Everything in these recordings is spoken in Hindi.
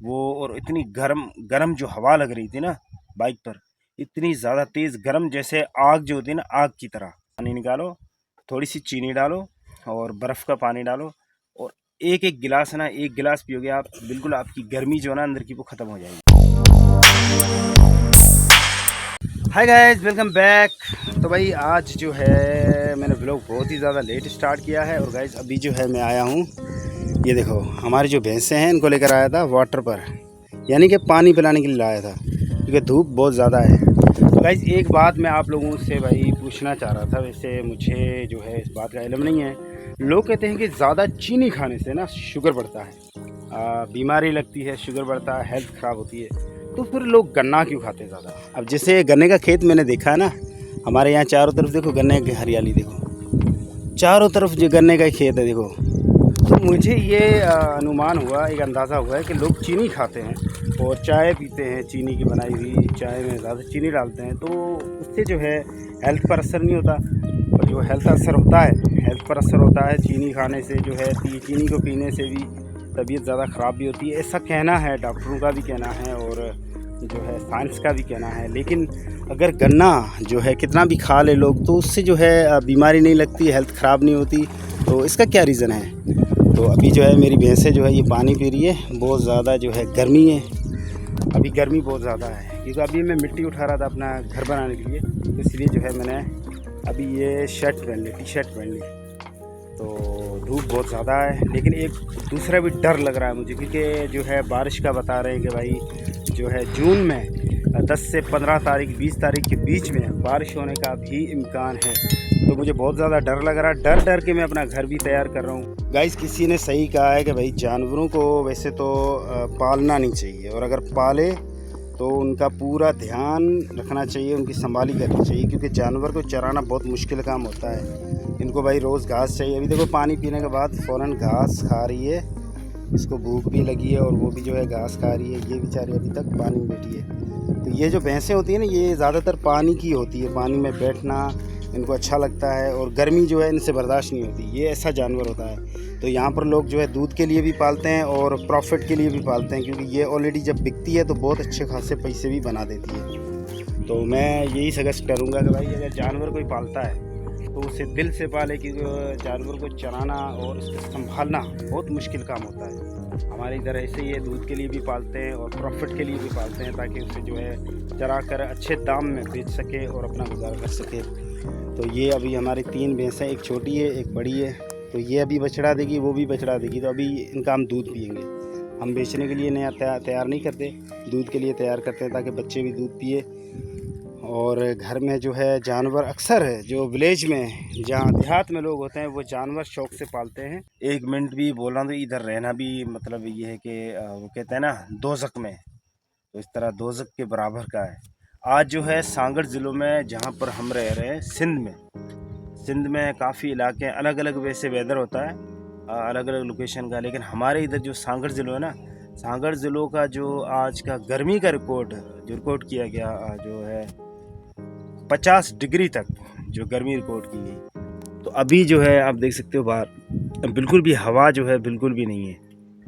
वो और इतनी गरम गरम जो हवा लग रही थी ना बाइक पर, इतनी ज़्यादा तेज़ गरम, जैसे आग जो होती है ना, आग की तरह। पानी निकालो, थोड़ी सी चीनी डालो और बर्फ़ का पानी डालो, और एक एक गिलास है ना, एक गिलास पियोगे आप, बिल्कुल आपकी गर्मी जो है ना अंदर की, वो ख़त्म हो जाएगी। Hi guys, welcome back. तो भाई आज जो है मैंने व्लॉग बहुत ही ज़्यादा लेट स्टार्ट किया है, और गाइस अभी जो है मैं आया हूँ, ये देखो हमारी जो भैंसें हैं इनको लेकर आया था वाटर पर, यानी कि पानी पिलाने के लिए लाया था, क्योंकि धूप बहुत ज़्यादा है। तो गाइस एक बात मैं आप लोगों से भाई पूछना चाह रहा था, वैसे मुझे जो है इस बात का इल्म नहीं है। लोग कहते हैं कि ज़्यादा चीनी खाने से ना शुगर बढ़ता है, बीमारी लगती है, शुगर बढ़ता है, हेल्थ ख़राब होती है। तो फिर लोग गन्ना क्यों खाते हैं ज़्यादा? अब जैसे गन्ने का खेत मैंने देखा है ना, हमारे यहाँ चारों तरफ देखो गन्ने की हरियाली, देखो चारों तरफ जो गन्ने का खेत है देखो। तो मुझे ये अनुमान हुआ, एक अंदाज़ा हुआ है कि लोग चीनी खाते हैं और चाय पीते हैं, चीनी की बनाई हुई चाय में ज़्यादा चीनी डालते हैं, तो उससे जो है हेल्थ पर असर नहीं होता। और जो हेल्थ असर होता है, हेल्थ पर असर होता है चीनी खाने से, जो है चीनी को पीने से भी तबीयत ज़्यादा ख़राब भी होती है, ऐसा कहना है, डॉक्टरों का भी कहना है और जो है साइंस का भी कहना है। लेकिन अगर गन्ना जो है कितना भी खा ले लोग, तो उससे जो है बीमारी नहीं लगती, हेल्थ ख़राब नहीं होती। तो इसका क्या रीज़न है? तो अभी जो है मेरी भैंसें जो है ये पानी पी रही है, बहुत ज़्यादा जो है गर्मी है, अभी गर्मी बहुत ज़्यादा है, क्योंकि अभी मैं मिट्टी उठा रहा था अपना घर बनाने के लिए, तो इसलिए जो है मैंने अभी ये शर्ट पहन ली, टी शर्ट पहन ली। तो धूप बहुत ज़्यादा है, लेकिन एक दूसरा भी डर लग रहा है मुझे, क्योंकि जो है बारिश का बता रहे हैं कि भाई जो है जून में 10 से 15 तारीख, 20 तारीख के बीच में बारिश होने का भी इम्कान है। तो मुझे बहुत ज़्यादा डर लग रहा है, डर डर के मैं अपना घर भी तैयार कर रहा हूँ। गाइस किसी ने सही कहा है कि भाई जानवरों को वैसे तो पालना नहीं चाहिए, और अगर पाले तो उनका पूरा ध्यान रखना चाहिए, उनकी संभाली करनी चाहिए, क्योंकि जानवर को चराना बहुत मुश्किल काम होता है। इनको भाई रोज़ घास चाहिए। अभी देखो पानी पीने के बाद फ़ौरन घास खा रही है, इसको भूख भी लगी है और वो भी जो है घास खा रही है। ये बेचारी अभी तक पानी में बैठी है। तो ये जो भैंसें होती हैं ना, ये ज़्यादातर पानी की होती है, पानी में बैठना इनको अच्छा लगता है, और गर्मी जो है इनसे बर्दाश्त नहीं होती। ये ऐसा जानवर होता है। तो यहाँ पर लोग जो है दूध के लिए भी पालते हैं और प्रॉफिट के लिए भी पालते हैं, क्योंकि ये ऑलरेडी जब बिकती है तो बहुत अच्छे खासे पैसे भी बना देती है। तो मैं यही सजेस्ट करूँगा कि भाई अगर जानवर कोई पालता है तो उसे दिल से पाले, क्योंकि जानवर को चराना और उसको संभालना बहुत मुश्किल काम होता है। हमारे इधर ऐसे ही है, दूध के लिए भी पालते हैं और प्रॉफिट के लिए भी पालते हैं, ताकि उसे जो है चरा कर अच्छे दाम में बेच सके और अपना गुजारा कर सके। तो ये अभी हमारी 3 भैंसें, एक छोटी है एक बड़ी है। तो ये अभी बछड़ा देगी, वो भी बछड़ा देगी। तो अभी इनका हम दूध पियेंगे। हम बेचने के लिए नया तैयार नहीं करते, दूध के लिए तैयार करते हैं, ताकि बच्चे भी दूध पिए। और घर में जो है जानवर अक्सर है, जो विलेज में जहाँ देहात में लोग होते हैं, वो जानवर शौक से पालते हैं। 1 मिनट भी बोलना तो इधर रहना भी मतलब ये है कि वो कहते हैं ना दोज़ख में, तो इस तरह दोज़ख के बराबर का है। आज जो है सांगड़ ज़िलों में, जहाँ पर हम रह रहे हैं, सिंध में काफ़ी इलाके हैं, अलग अलग वैसे वेदर होता है अलग अलग लोकेशन का। लेकिन हमारे इधर जो सांगड़ ज़िलों है ना, सांगड़ ज़िलों का जो आज का गर्मी का रिकॉर्ड जो रिकॉर्ड किया गया, जो है 50 डिग्री तक जो गर्मी रिकॉर्ड की गई। तो अभी जो है आप देख सकते हो बाहर बिल्कुल भी हवा जो है बिल्कुल भी नहीं है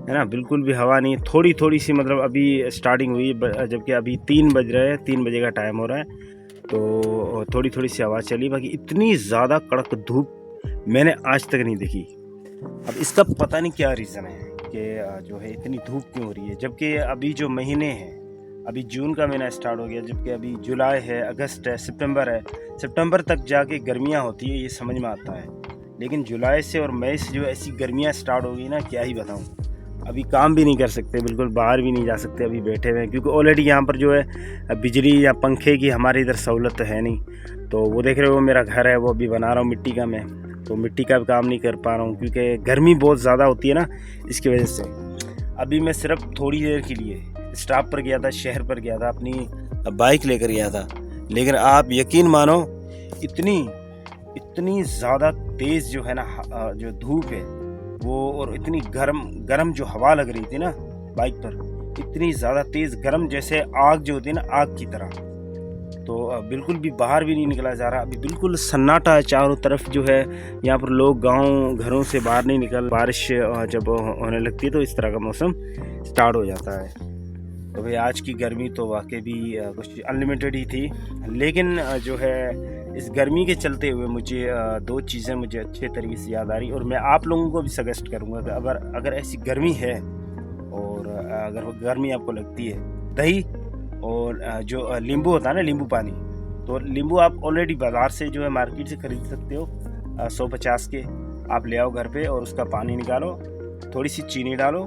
ना, बिल्कुल भी हवा नहीं है। थोड़ी थोड़ी सी मतलब अभी स्टार्टिंग हुई, जबकि अभी 3 बज रहे हैं, 3 बजे का टाइम हो रहा है। तो थोड़ी थोड़ी सी हवा चली, बाकी इतनी ज़्यादा कड़क धूप मैंने आज तक नहीं देखी। अब इसका पता नहीं क्या रीज़न है कि जो है इतनी धूप क्यों हो रही है, जबकि अभी जो महीने हैं, अभी जून का महीना स्टार्ट हो गया, जबकि अभी जुलाई है, अगस्त है, सितंबर है। सितंबर तक जाके गर्मियाँ होती है, ये समझ में आता है। लेकिन जुलाई से और मई से जो ऐसी गर्मियाँ स्टार्ट हो गई ना, क्या ही बताऊँ। अभी काम भी नहीं कर सकते, बिल्कुल बाहर भी नहीं जा सकते, अभी बैठे हुए हैं, क्योंकि ऑलरेडी यहाँ पर जो है बिजली या पंखे की हमारे इधर सहूलत तो है नहीं। तो वो देख रहे हो मेरा घर है, वो अभी बना रहा हूँ मिट्टी का मैं, तो मिट्टी का भी काम नहीं कर पा रहा हूँ, क्योंकि गर्मी बहुत ज़्यादा होती है ना, इसकी वजह से। अभी मैं सिर्फ थोड़ी देर के लिए स्टॉप पर गया था, शहर पर गया था, अपनी बाइक लेकर गया था। लेकिन आप यकीन मानो, इतनी इतनी ज़्यादा तेज़ जो है ना जो धूप है वो, और इतनी गरम गरम जो हवा लग रही थी ना बाइक पर, इतनी ज़्यादा तेज़ गरम, जैसे आग जो होती है ना, आग की तरह। तो बिल्कुल भी बाहर भी नहीं निकला जा रहा। अभी बिल्कुल सन्नाटा है चारों तरफ जो है। यहाँ पर लोग गांव घरों से बाहर नहीं निकल, बारिश जब होने लगती है तो इस तरह का मौसम स्टार्ट हो जाता है। तो भाई आज की गर्मी तो वाकई भी कुछ अनलिमिटेड ही थी। लेकिन जो है इस गर्मी के चलते हुए मुझे दो चीज़ें मुझे अच्छे तरीके से याद आ रही, और मैं आप लोगों को भी सजेस्ट करूँगा कि अगर ऐसी गर्मी है और अगर वो गर्मी आपको लगती है, दही और जो नींबू होता है ना, नींबू पानी, तो नींबू आप ऑलरेडी बाज़ार से जो है मार्केट से ख़रीद सकते हो। 150 के आप ले आओ घर पे और उसका पानी निकालो, थोड़ी सी चीनी डालो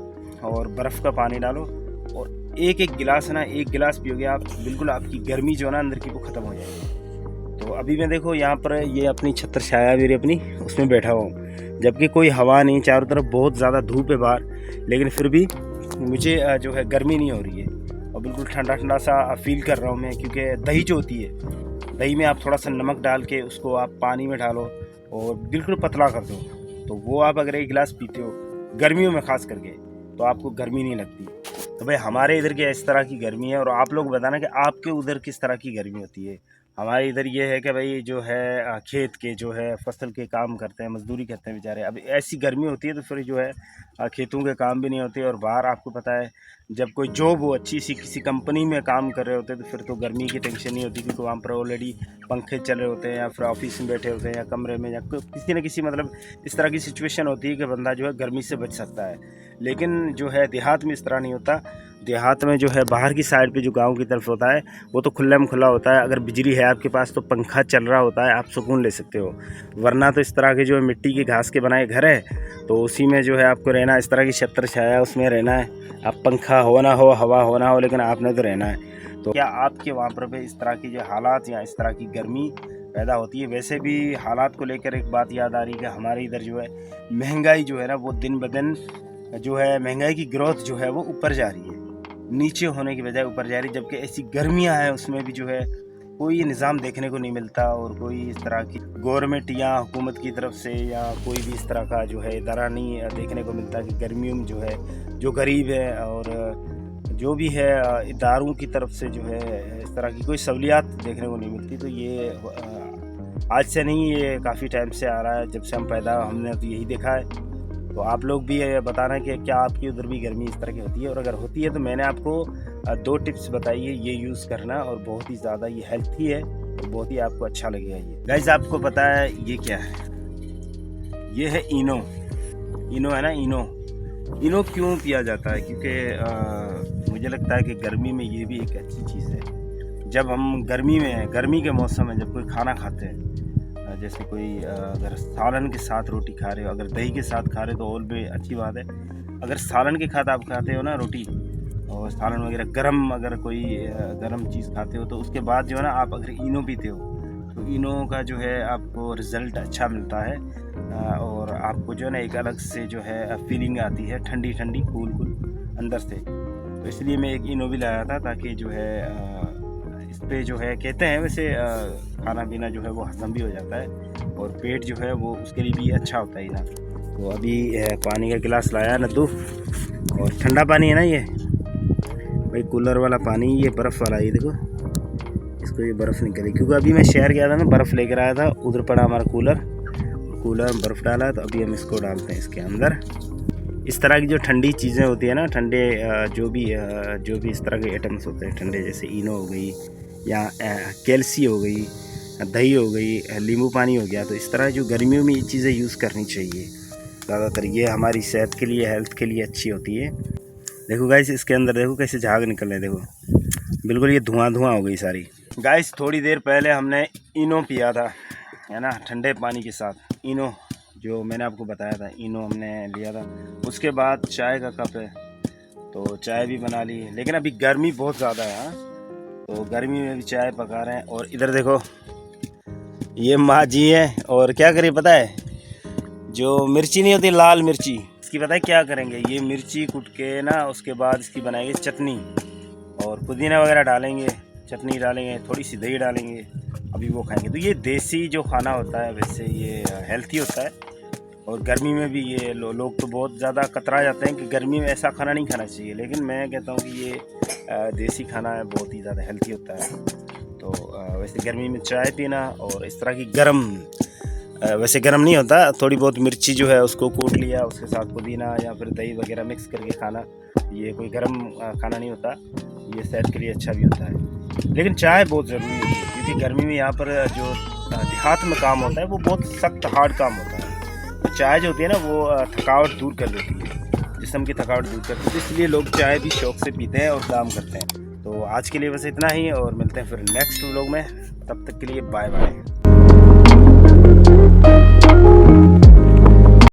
और बर्फ़ का पानी डालो, और एक गिलास है ना, एक गिलास पियोगे आप, बिल्कुल आपकी गर्मी जो है ना अंदर की वो ख़त्म हो जाएगी। तो अभी मैं देखो यहाँ पर ये अपनी छत्र छाया मेरी अपनी उसमें बैठा हुआ हूँ, जबकि कोई हवा नहीं, चारों तरफ बहुत ज़्यादा धूप है बाहर, लेकिन फिर भी मुझे जो है गर्मी नहीं हो रही है और बिल्कुल ठंडा ठंडा सा फील कर रहा हूँ मैं। क्योंकि दही जो होती है, दही में आप थोड़ा सा नमक डाल के उसको आप पानी में डालो और बिल्कुल पतला कर दो, तो वो आप अगर एक गिलास पीते हो गर्मियों में ख़ास करके, तो आपको गर्मी नहीं लगती। तो भाई हमारे इधर की इस तरह की गर्मी है, और आप लोग बताना कि आपके उधर किस तरह की गर्मी होती है। हमारे इधर ये है कि भाई जो है खेत के जो है फसल के काम करते हैं, मजदूरी करते हैं बेचारे। अब ऐसी गर्मी होती है तो फिर जो है खेतों के काम भी नहीं होते, और बाहर आपको पता है जब कोई जॉब हो अच्छी सी किसी कंपनी में काम कर रहे होते हैं तो फिर तो गर्मी की टेंशन नहीं होती, क्योंकि वहाँ पर ऑलरेडी पंखे चल रहे होते हैं, या फिर ऑफिस में बैठे होते हैं, या कमरे में, या किसी न किसी मतलब इस तरह की सिचुएशन होती है कि बंदा जो है गर्मी से बच सकता है। लेकिन जो है देहात में इस तरह नहीं होता। देहात में जो है बाहर की साइड पे जो गांव की तरफ होता है वो तो खुला में खुला होता है। अगर बिजली है आपके पास तो पंखा चल रहा होता है, आप सुकून ले सकते हो। वरना तो इस तरह के जो है मिट्टी के घास के बनाए घर है, तो उसी में जो है आपको रहना, इस तरह की छत्र छाया उसमें रहना है। आप पंखा हो ना हो, हवा हो ना हो, लेकिन आपने तो रहना है। तो क्या आपके वहाँ पर इस तरह की जो हालात या इस तरह की गर्मी पैदा होती है? वैसे भी हालात को लेकर एक बात याद आ रही है कि हमारे इधर जो है महंगाई जो है ना वो दिन ब दिन जो है महंगाई की ग्रोथ जो है वो ऊपर जा रही है, नीचे होने की बजाय ऊपर जा रही है। जबकि ऐसी गर्मियां हैं उसमें भी जो है कोई निज़ाम देखने को नहीं मिलता, और कोई इस तरह की गवर्नमेंट या हुकूमत की तरफ से या कोई भी इस तरह का जो है इदारा नहीं देखने को मिलता कि गर्मियों में जो है जो गरीब है और जो भी है इदारों की तरफ से जो है इस तरह की कोई सहूलियात देखने को नहीं मिलती। तो ये आज से नहीं, ये काफ़ी टाइम से आ रहा है, जब से हम पैदा हमने तो यही देखा है। तो आप लोग भी बताना कि क्या आपकी उधर भी गर्मी इस तरह की होती है, और अगर होती है तो मैंने आपको 2 टिप्स बताई है, ये यूज़ करना, और बहुत ही ज़्यादा ये हेल्थी है और बहुत ही आपको अच्छा लगेगा। ये गाइस आपको पता है ये क्या है? ये है इनो। इनो है ना, इनो क्यों पिया जाता है? क्योंकि मुझे लगता है कि गर्मी में ये भी एक अच्छी चीज़ है। जब हम गर्मी में, गर्मी के मौसम में जब कोई खाना खाते हैं, जैसे कोई अगर सालन के साथ रोटी खा रहे हो, अगर दही के साथ खा रहे हो तो और भी अच्छी बात है। अगर सालन के साथ आप खाते हो ना रोटी और सालन वगैरह गरम, अगर कोई गरम चीज़ खाते हो, तो उसके बाद जो है ना आप अगर इनो पीते हो तो इनो का जो है आपको रिज़ल्ट अच्छा मिलता है, और आपको जो है ना एक अलग से जो है फीलिंग आती है, ठंडी ठंडी कूल अंदर से। तो इसलिए मैं एक इनो भी लाया था, ताकि जो है इस पर जो है कहते हैं वैसे खाना पीना जो है वो हजम भी हो जाता है, और पेट जो है वो उसके लिए भी अच्छा होता है ना। तो अभी पानी का गिलास लाया नद्दू, और ठंडा पानी है ना ये भाई, कूलर वाला पानी, ये बर्फ़ वाला, ये देखो इसको, ये बर्फ़ निकली। क्योंकि अभी मैं शहर गया था ना, बर्फ़ लेकर आया था, उधर पड़ा हमारा कूलर में बर्फ़ डाला, तो अभी हम इसको डालते हैं इसके अंदर। इस तरह की जो ठंडी चीज़ें होती है ना, ठंडे जो भी इस तरह के आइटम्स होते हैं ठंडे, जैसे इनो हो गई या कैल्सी हो गई, दही हो गई, नींबू पानी हो गया, तो इस तरह जो गर्मियों में ये चीज़ें यूज़ करनी चाहिए ज़्यादातर। ये हमारी सेहत के लिए, हेल्थ के लिए अच्छी होती है। देखो गाइस इसके अंदर देखो कैसे झाग निकल रहे हैं, देखो बिल्कुल ये धुआं हो गई सारी। गाइस थोड़ी देर पहले हमने इनो पिया था, है ना, ठंडे पानी के साथ इनो, जो मैंने आपको बताया था, इनो हमने लिया था। उसके बाद चाय का कप है, तो चाय भी बना ली। लेकिन अभी गर्मी बहुत ज़्यादा है, तो गर्मी में भी चाय पका रहे हैं। और इधर देखो ये माँ जी है, और क्या करिए पता है, जो मिर्ची नहीं होती लाल मिर्ची, इसकी पता है क्या करेंगे, ये मिर्ची कुट के ना उसके बाद इसकी बनाएंगे चटनी, और पुदीना वगैरह डालेंगे, चटनी डालेंगे, थोड़ी सी दही डालेंगे, अभी वो खाएंगे। तो ये देसी जो खाना होता है वैसे ये हेल्थी होता है, और गर्मी में भी ये लोग तो बहुत ज़्यादा कतरा जाते हैं कि गर्मी में ऐसा खाना नहीं खाना चाहिए, लेकिन मैं कहता हूँ कि ये देसी खाना है, बहुत ही ज़्यादा हेल्थी होता है। तो वैसे गर्मी में चाय पीना और इस तरह की गरम, वैसे गरम नहीं होता, थोड़ी बहुत मिर्ची जो है उसको कूट लिया, उसके साथ पुदीना या फिर दही वगैरह मिक्स करके खाना, ये कोई गरम खाना नहीं होता, ये सेहत के लिए अच्छा भी होता है। लेकिन चाय बहुत ज़रूरी होती है क्योंकि गर्मी में यहाँ पर जो देहात में काम होता है वो बहुत सख्त हार्ड काम होता है। तो चाय जो होती है ना वो थकावट दूर कर देती है, जिस्म की थकावट दूर करती है, इसलिए लोग चाय भी शौक़ से पीते हैं और काम करते हैं। तो आज के लिए बस इतना ही और मिलते हैं फिर नेक्स्ट व्लॉग में, तब तक के लिए बाय बाय।